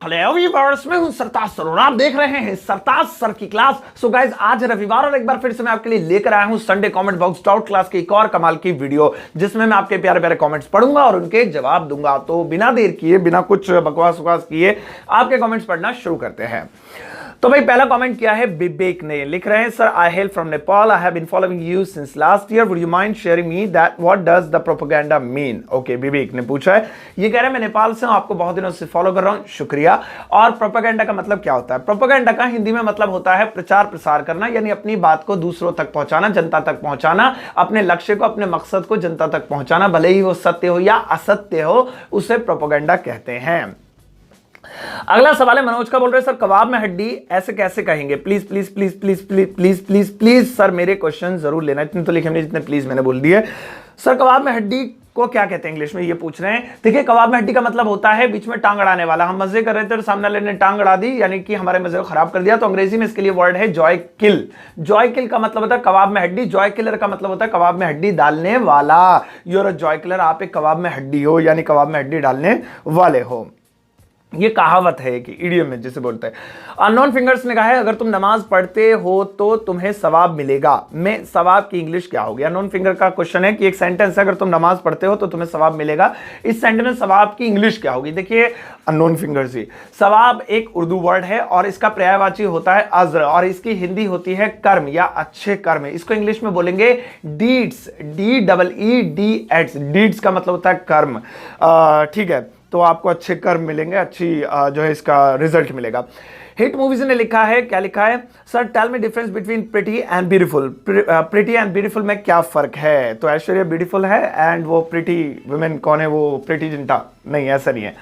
Hello viewers, मैं हूं सरताज sir और आप देख रहे हैं सरताज सर की क्लास। सो गाइज, आज रविवार और एक बार फिर से मैं आपके लिए लेकर आया हूं Sunday comment box doubt class की एक और कमाल की वीडियो, जिसमें मैं आपके प्यारे प्यारे कमेंट्स पढ़ूंगा और उनके जवाब दूंगा। तो बिना देर किए, बिना कुछ बकवास वकवास किए आपके कमेंट्स पढ़ना शुरू करते हैं। तो भाई, पहला कमेंट किया है विवेक ने, लिख रहे हैं sir, I hail from Nepal, I have been following you since last year, would you mind sharing me that what does the propaganda mean. Okay, Vivek ने पूछा है, ये कह रहे हैं मैं नेपाल से हूं, आपको बहुत दिनों से फॉलो कर रहा हूं, शुक्रिया। और प्रोपेगेंडा का मतलब क्या होता है? प्रोपेगेंडा का हिंदी में मतलब होता है प्रचार प्रसार करना, यानी अपनी बात को दूसरों तक पहुंचाना, जनता तक पहुंचाना, अपने लक्ष्य को, अपने मकसद को जनता तक पहुंचाना, भले ही वो सत्य हो या असत्य हो, उसे प्रोपेगेंडा कहते हैं। अगला सवाल है मनोज का, बोल रहे सर, कबाब में हड्डी ऐसे कैसे कहेंगे? Please please please please please please please please sir, मेरे क्वेश्चन जरूर लेना। इतने तो लिखे नहीं जितने प्लीज मैंने बोल दिए। सर, कबाब में हड्डी को क्या कहते हैं इंग्लिश में, ये पूछ रहे हैं। देखिए, कबाब में हड्डी का मतलब होता है बीच में टांग अड़ाने वाला। हम मजे कर रहे थे और सामने वाले ने टांग अड़ा दी, यानी कि हमारे मजे को खराब कर दिया। तो अंग्रेजी में इसके लिए वर्ड है जॉय किल। जॉय किल का मतलब होता है कबाब में हड्डी। जॉय किलर का मतलब होता है कबाब में हड्डी डालने वाला। यूर अ जॉय किलर, आप एक कबाब में हड्डी हो, यानी कबाब में हड्डी डालने वाले हो। ये कहावत है कि इडियम में जिसे बोलते हैं। अननोन फिंगर्स ने कहा है, अगर तुम नमाज पढ़ते हो तो तुम्हें सवाब मिलेगा। में सवाब की इंग्लिश क्या होगी? अननोन फिंगर का क्वेश्चन है कि एक सेंटेंस है, अगर तुम नमाज पढ़ते हो तो तुम्हें सवाब मिलेगा। इस सेंटेंस में सवाब की इंग्लिश क्या होगी? देखिए, अननोन फिंगर्स ही, सवाब एक उर्दू वर्ड है और इसका पर्यायवाची होता है अज्र, और इसकी हिंदी होती है कर्म या अच्छे कर्म। इसको इंग्लिश में बोलेंगे डीड्स, DEEDS। डीड्स का मतलब होता है कर्म। ठीक है, तो आपको अच्छे कर्म मिलेंगे, अच्छी जो है इसका रिजल्ट मिलेगा। हिट मूवीज ने लिखा है, क्या लिखा है? Sir, tell me difference between pretty and beautiful. Pretty and beautiful में क्या फर्क है? तो ऐश्वर्या ब्यूटीफुल है एंड वो प्रिटी वुमेन कौन है? वो प्रिटी जिंटा नहीं, ऐसा नहीं है।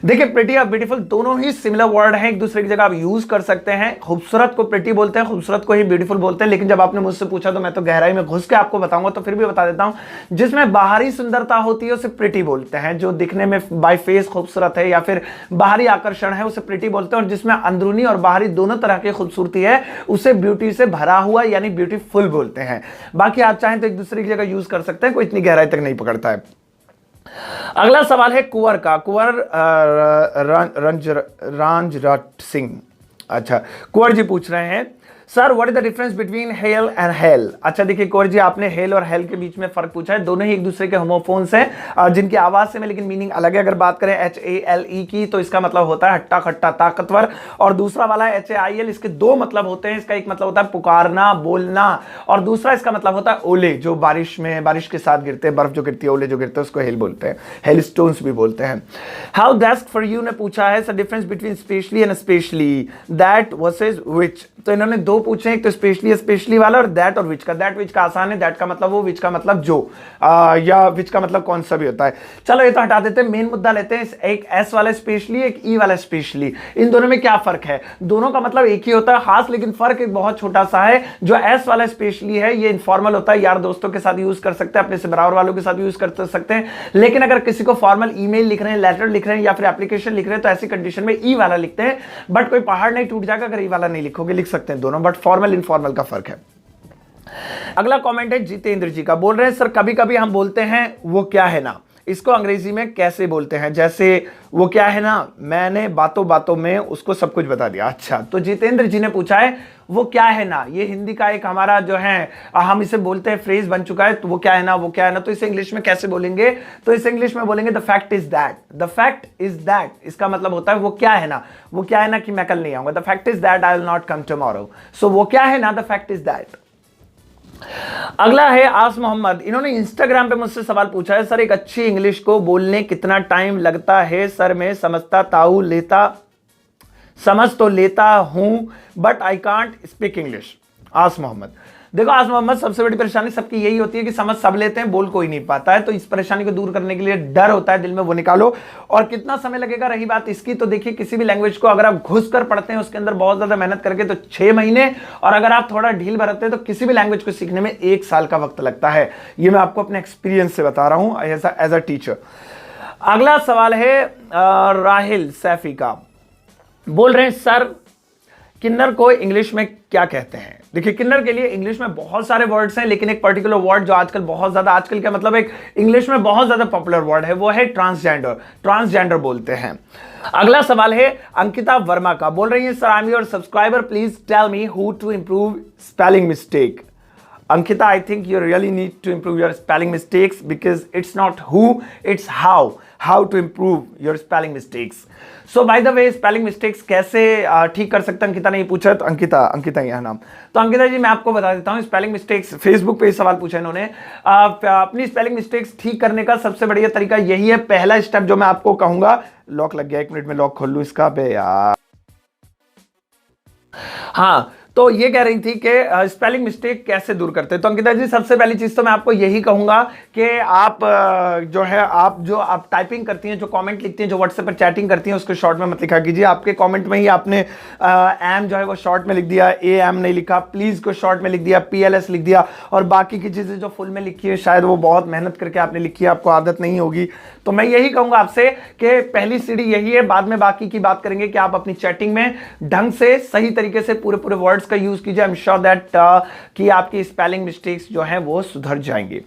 देखिए, प्रिटी और ब्यूटीफुल दोनों ही सिमिलर वर्ड हैं, एक दूसरे की जगह आप यूज कर सकते हैं। खूबसूरत को प्रिटी बोलते हैं, खूबसूरत को ही ब्यूटीफुल बोलते हैं। लेकिन जब आपने मुझसे पूछा तो मैं तो गहराई में घुस के आपको बताऊंगा, तो फिर भी बता देता हूं। जिसमें बाहरी सुंदरता होती है उसे प्रिटी बोलते हैं, जो दिखने में बाय फेस खूबसूरत है या फिर बाहरी आकर्षण है उसे प्रिटी बोलते हैं। और जिसमें अंदरूनी और बाहरी दोनों तरह की खूबसूरती है उसे ब्यूटी से भरा हुआ यानी ब्यूटीफुल बोलते हैं। बाकी आप चाहें तो एक दूसरे की जगह यूज कर सकते हैं, कोई इतनी गहराई तक नहीं पकड़ता है। अगला सवाल है कुंवर का, कुंवर रांजराट सिंह। अच्छा, कुंवर जी पूछ रहे हैं, sir what is the difference between hello and hell. अच्छा, देखिए कुंवर जी, आपने हेल और हेल के बीच में फर्क पूछा है। दोनों ही एक दूसरे के होमोफोन्स हैं, जिनकी आवाज से में लेकिन मीनिंग अलग है। अगर बात करें HALE की, तो इसका मतलब होता है हट्टा खट्टा ताकतवर, और दूसरा वाला है HAIL। इसके दो मतलब होते हैं। इसका एक मतलब होता है पुकारना, बोलना, और दूसरा इसका मतलब होता है ओले, जो बारिश में, बारिश के साथ गिरते हैं, बर्फ जो गिरती है, ओले जो गिरते हैं, उसको हेल बोलते हैं, हेल स्टोन्स भी बोलते हैं। हाउ डेस्क फॉर यू ने पूछा है, sir difference between specially and specially, that versus which. तो इन्होंने दो पूछे हैं, एक तो स्पेशली वाला और दैट और विच का। दैट विच का आसान है, दैट का मतलब वो, विच का मतलब जो, या विच का मतलब कौन सा भी होता है। चलो ये तो हटा देते हैं, मेन मुद्दा लेते हैं। एक एस वाला स्पेशली, एक ई वाला स्पेशली। इन दोनों में क्या फर्क है? दोनों का मतलब एक ही होता है खास, लेकिन फर्क एक बहुत छोटा सा है। जो एस वाला स्पेशली है ये इनफॉर्मल होता है, यार दोस्तों के साथ यूज कर सकते हैं, अपने से बराबर वालों के साथ यूज कर सकते हैं। लेकिन अगर किसी को फॉर्मल ईमेल लिख रहे हैं, लेटर लिख रहे हैं या फिर एप्लीकेशन लिख रहे हैं, तो ऐसी कंडीशन में ई वाला लिखते हैं। बट कोई पहाड़ नहीं टूट जाएगा अगर ई वाला नहीं लिखोगे, लिख सकते हैं दोनों, बट फॉर्मल इनफॉर्मल का फर्क है। अगला कमेंट है जितेंद्र जी का, बोल रहे हैं सर कभी कभी हम बोलते हैं वो क्या है ना, इसको अंग्रेजी में कैसे बोलते हैं? जैसे वो क्या है ना, मैंने बातों बातों में उसको सब कुछ बता दिया। अच्छा, तो जितेंद्र जी ने पूछा है वो क्या है ना, ये हिंदी का एक हमारा जो है, हम इसे बोलते हैं, फ्रेज बन चुका है। तो वो क्या है ना, वो क्या है ना, तो इसे इंग्लिश में कैसे बोलेंगे? तो इसे इंग्लिश में बोलेंगे the fact is that. The fact is that, इसका मतलब होता है वो क्या है ना, वो क्या है ना कि मैं कल नहीं आऊंगा। The fact is that I will not come tomorrow. So वो क्या है ना, द फैक्ट इज दैट। अगला है आस मोहम्मद, इन्होंने इंस्टाग्राम पे मुझसे सवाल पूछा है, सर एक अच्छी इंग्लिश को बोलने कितना टाइम लगता है? सर मैं समझ तो लेता हूं but I can't speak English. Aas Mohammad, देखो आस मोहम्मद, सबसे बड़ी परेशानी सबकी यही होती है कि समझ सब लेते हैं, बोल कोई नहीं पाता है। तो इस परेशानी को दूर करने के लिए डर होता है दिल में, वो निकालो। और कितना समय लगेगा रही बात इसकी, तो देखिए किसी भी लैंग्वेज को अगर आप घुस कर पढ़ते हैं उसके अंदर बहुत ज्यादा मेहनत करके, तो 6 महीने, और अगर आप थोड़ा ढील बरतते हैं तो किसी भी लैंग्वेज को सीखने में 1 साल का वक्त लगता है। ये मैं आपको अपने एक्सपीरियंस से बता रहा हूं, एज अ टीचर। अगला सवाल है राहिल सैफी का, बोल रहे हैं सर किन्नर को इंग्लिश में क्या कहते हैं? देखिए, किन्नर के लिए इंग्लिश में बहुत सारे वर्ड्स हैं, लेकिन एक पर्टिकुलर वर्ड जो आजकल बहुत ज्यादा, आजकल क्या मतलब, एक इंग्लिश में बहुत ज्यादा पॉपुलर वर्ड है, वो है ट्रांसजेंडर। ट्रांसजेंडर बोलते हैं। अगला सवाल है अंकिता वर्मा का। बोल रही है, sir I am your subscriber, please tell me how to improve spelling mistake. Ankita, I think you really need to improve your spelling mistakes because it's not who, it's how to improve your spelling mistakes. So by the way, spelling mistakes कैसे ठीक कर सकते हैं, अंकिता ने ये पूछा, तो अंकिता यह नाम। तो अंकिता जी, मैं आपको बता देता हूँ, स्पेलिंग मिस्टेक्स, फेसबुक पे सवाल पूछा इन्होंने। अपनी स्पेलिंग मिस्टेक्स ठीक करने का सबसे बढ़िया तरीका यही है। पहला स्टेप जो मैं आपको कहूंगा, लॉक लग गया, 1 मिनट में लॉक खोल लूँ इसका बे यार। हाँ, तो ये कह रही थी कि स्पेलिंग मिस्टेक कैसे दूर करते हैं। तो अंकिता जी, सबसे पहली चीज तो मैं आपको यही कहूंगा कि आप जो है, आप टाइपिंग करती हैं, जो कमेंट लिखती हैं, जो व्हाट्सएप पर चैटिंग करती हैं, उसको शॉर्ट में मत लिखा कीजिए। आपके कमेंट में ही आपने एम जो है वो शॉर्ट में लिख दिया, ए एम नहीं लिखा, प्लीज को शॉर्ट में लिख दिया, PLS लिख दिया, और बाकी की चीजें जो फुल में लिखी है शायद वो बहुत मेहनत करके आपने लिखी है, आपको आदत नहीं होगी। तो मैं यही कहूंगा आपसे कि पहली सीढ़ी यही है, बाद में बाकी की बात करेंगे कि आप अपनी चैटिंग में ढंग से, सही तरीके से पूरे वर्ड्स का यूज कीजिए। आई एम श्योर दैट कि आपकी स्पेलिंग मिस्टेक्स जो हैं वो सुधर जाएंगे।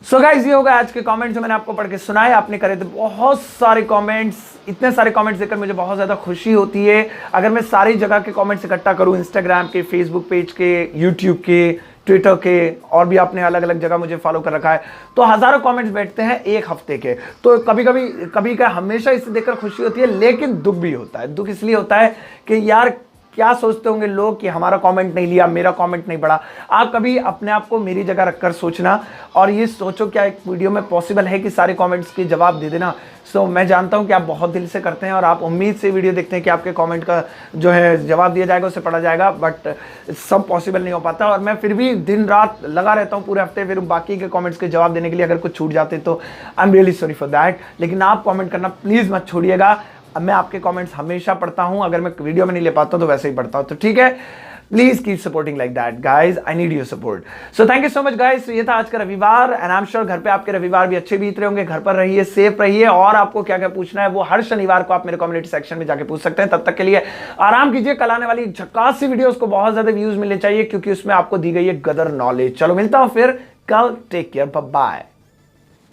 सो गाइस, ये होगा आज के कमेंट्स जो मैंने आपको पढ़ के सुनाए। आपने करे थे बहुत सारे कमेंट्स, इतने सारे कमेंट्स देखकर मुझे बहुत ज्यादा खुशी होती है। अगर मैं सारी जगह के कमेंट्स इकट्ठा करूं, इंस्टाग्राम के, फेसबुक पेज के, यूट्यूब के, ट्विटर के, और भी आपने अलग अलग जगह मुझे फॉलो कर रखा है, तो हजारों कमेंट्स बैठते हैं एक हफ्ते के। तो कभी का हमेशा इसे देखकर खुशी होती है, लेकिन दुख भी होता है। दुख इसलिए होता है कि यार क्या सोचते होंगे लोग कि हमारा कमेंट नहीं लिया, मेरा कमेंट नहीं पढ़ा। आप कभी अपने आप को मेरी जगह रखकर सोचना और ये सोचो, क्या एक वीडियो में पॉसिबल है कि सारे कमेंट्स के जवाब दे देना। सो मैं जानता हूं कि आप बहुत दिल से करते हैं और आप उम्मीद से वीडियो देखते हैं कि आपके कमेंट का जो है जवाब दिया जाएगा, उसे पढ़ा जाएगा, बट सब पॉसिबल नहीं हो पाता। और मैं फिर भी दिन रात लगा रहता हूं पूरे हफ्ते, फिर बाकी के कमेंट्स के जवाब देने के लिए। अगर कुछ छूट जाते तो I am really sorry for that. लेकिन आप कमेंट करना प्लीज मत छोड़िएगा। अब मैं आपके कमेंट्स हमेशा पढ़ता हूं, अगर मैं वीडियो में नहीं ले पाता हूं तो वैसे ही पढ़ता हूं। तो ठीक है, please keep supporting like that guys, I need your support. So thank you so much guys. ये था आज का रविवार, एंड आई एम श्योर घर पे आपके रविवार भी अच्छे बीत रहे होंगे। घर पर रहिए, सेफ रहिए, और आपको क्या क्या पूछना है वो हर शनिवार को आप मेरे कम्युनिटी सेक्शन में जाके पूछ सकते हैं। तब तक के लिए आराम कीजिए। कल आने वाली झकास सी वीडियोस को बहुत ज्यादा व्यूज मिलने चाहिए, क्योंकि उसमें आपको दी गई है गदर नॉलेज। चलो मिलता हूं फिर कल, टेक केयर, बाय बाय।